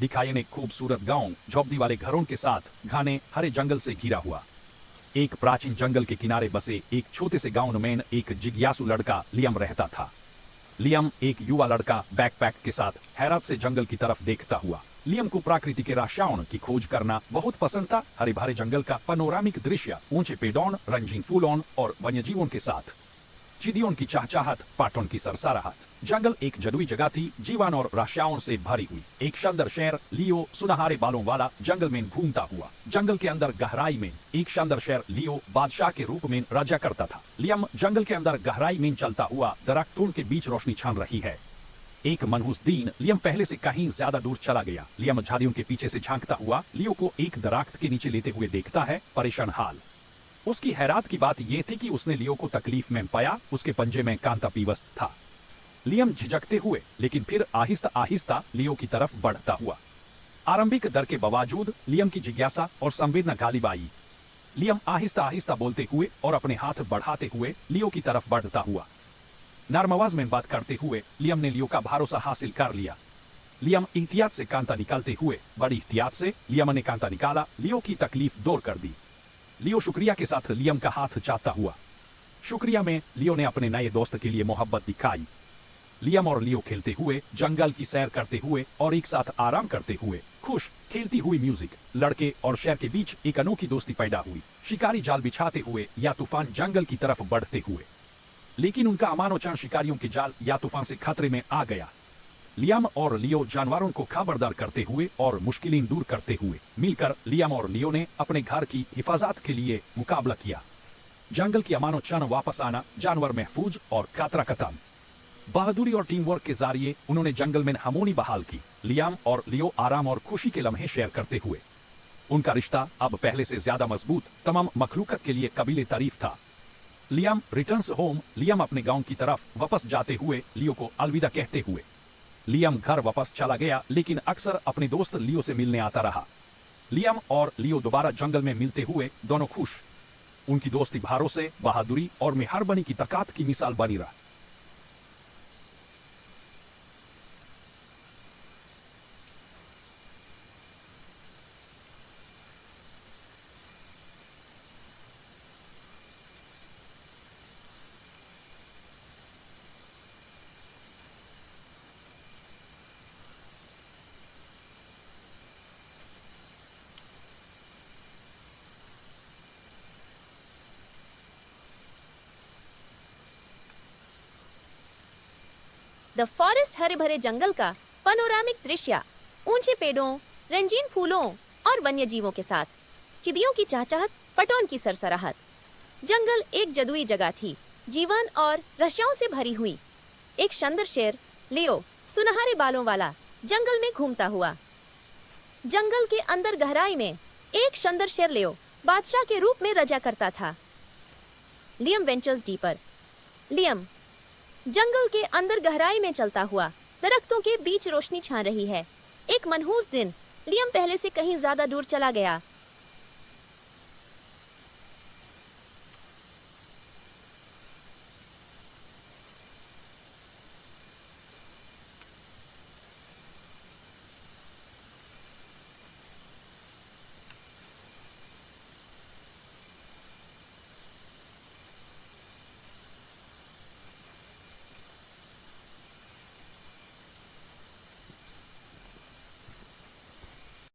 दिखाई एक खूबसूरत गांव झोपड़ी वाले घरों के साथ घने हरे जंगल से घिरा हुआ। एक प्राचीन जंगल के किनारे बसे एक छोटे से गांव में एक जिज्ञासु लड़का लियम रहता था। लियम एक युवा लड़का बैकपैक के साथ हैरत से जंगल की तरफ देखता हुआ। लियम को प्रकृति के रहस्यों की खोज करना बहुत पसंद था। हरे भरे जंगल का पनोरामिक दृश्य, ऊंचे पेड़ों, रंगीन फूलों और वन्यजीवों के साथ चिड़ियों की चहचहाहट, पाटों की सरसराहट। जंगल एक जादुई जगह थी, जीवन और रहस्यों से भरी हुई। एक शानदार शेर लियो सुनहरे बालों वाला जंगल में घूमता हुआ। जंगल के अंदर गहराई में एक शानदार शेर लियो बादशाह के रूप में राजा करता था। लियम जंगल के अंदर गहराई में चलता हुआ दरख्तों के बीच रोशनी छान रही है। एक मनहूस दिन लियम पहले से कहीं ज्यादा दूर चला गया। लियम झाड़ियों के पीछे से झांकता हुआ लियो को एक दरख्त के नीचे लेटे हुए देखता है, परेशान हाल। उसकी हैरत की बात यह थी कि उसने लियो को तकलीफ में पाया। उसके पंजे में कांटा पीवस्त था। लियम झिझकते हुए लेकिन फिर आहिस्ता आहिस्ता लियो की तरफ बढ़ता हुआ। आरंभिक डर के बावजूद लियम की जिज्ञासा और संवेदना गालिब आई। लियम आहिस्ता आहिस्ता बोलते हुए और अपने हाथ बढ़ाते हुए लियो की तरफ बढ़ता हुआ। नरम आवाज में बात करते हुए लियम ने लियो का भरोसा हासिल कर लिया। लियम एहतियात से कांटा निकालते हुए बड़ी एहतियात से लियम ने कांटा निकाला, लियो की तकलीफ दूर कर दी। लियो शुक्रिया के साथ लियम का हाथ चाटता हुआ। शुक्रिया में लियो ने अपने नए दोस्त के लिए मोहब्बत दिखाई। लियम और लियो खेलते हुए, जंगल की सैर करते हुए और एक साथ आराम करते हुए, खुश खेलती हुई म्यूजिक, लड़के और शेर के बीच एक अनोखी दोस्ती पैदा हुई। शिकारी जाल बिछाते हुए या तूफान जंगल की तरफ बढ़ते हुए, लेकिन उनका अमानुषन शिकारियों के जाल या तूफान से खतरे में आ गया। लियम और लियो जानवरों को खबरदार करते हुए और मुश्किलें दूर करते हुए मिलकर लियम और लियो ने अपने घर की हिफाजत के लिए मुकाबला किया। जंगल की अमानुषन वापस आना, जानवर महफूज और खतरा खत्म। बहादुरी और टीम वर्क के जरिए उन्होंने जंगल में हार्मोनी बहाल की। लियम और लियो आराम और खुशी के लम्हे शेयर करते हुए उनका रिश्ता अब पहले से ज्यादा मजबूत तमाम मखलूकत के लिए काबिले तारीफ था। Liam returns home. लियम अपने गांव की तरफ वापस जाते हुए लियो को अलविदा कहते हुए लियम घर वापस चला गया, लेकिन अक्सर अपने दोस्त लियो से मिलने आता रहा। लियम और लियो दोबारा जंगल में मिलते हुए दोनों खुश। उनकी दोस्ती भरोसे, बहादुरी और मेहरबानी की ताकत की मिसाल बनी रहा। द फॉरेस्ट हरे भरे जंगल का पनोरामिक दृश्य, ऊंचे पेड़ों, रंगीन फूलों और वन्य जीवों के साथ चिड़ियों की चहचहाहट, पटौन की सरसराहट। जंगल एक जादुई जगह थी, जीवन और रहस्यों से भरी हुई। एक शानदार शेर लियो सुनहरे बालों वाला जंगल में घूमता हुआ। जंगल के अंदर गहराई में एक शानदार शेर लियो बादशाह के रूप में राजा करता था। Liam ventures deeper. लियम जंगल के अंदर गहराई में चलता हुआ, दरख्तों के बीच रोशनी छा रही है। एक मनहूस दिन लियम पहले से कहीं ज्यादा दूर चला गया।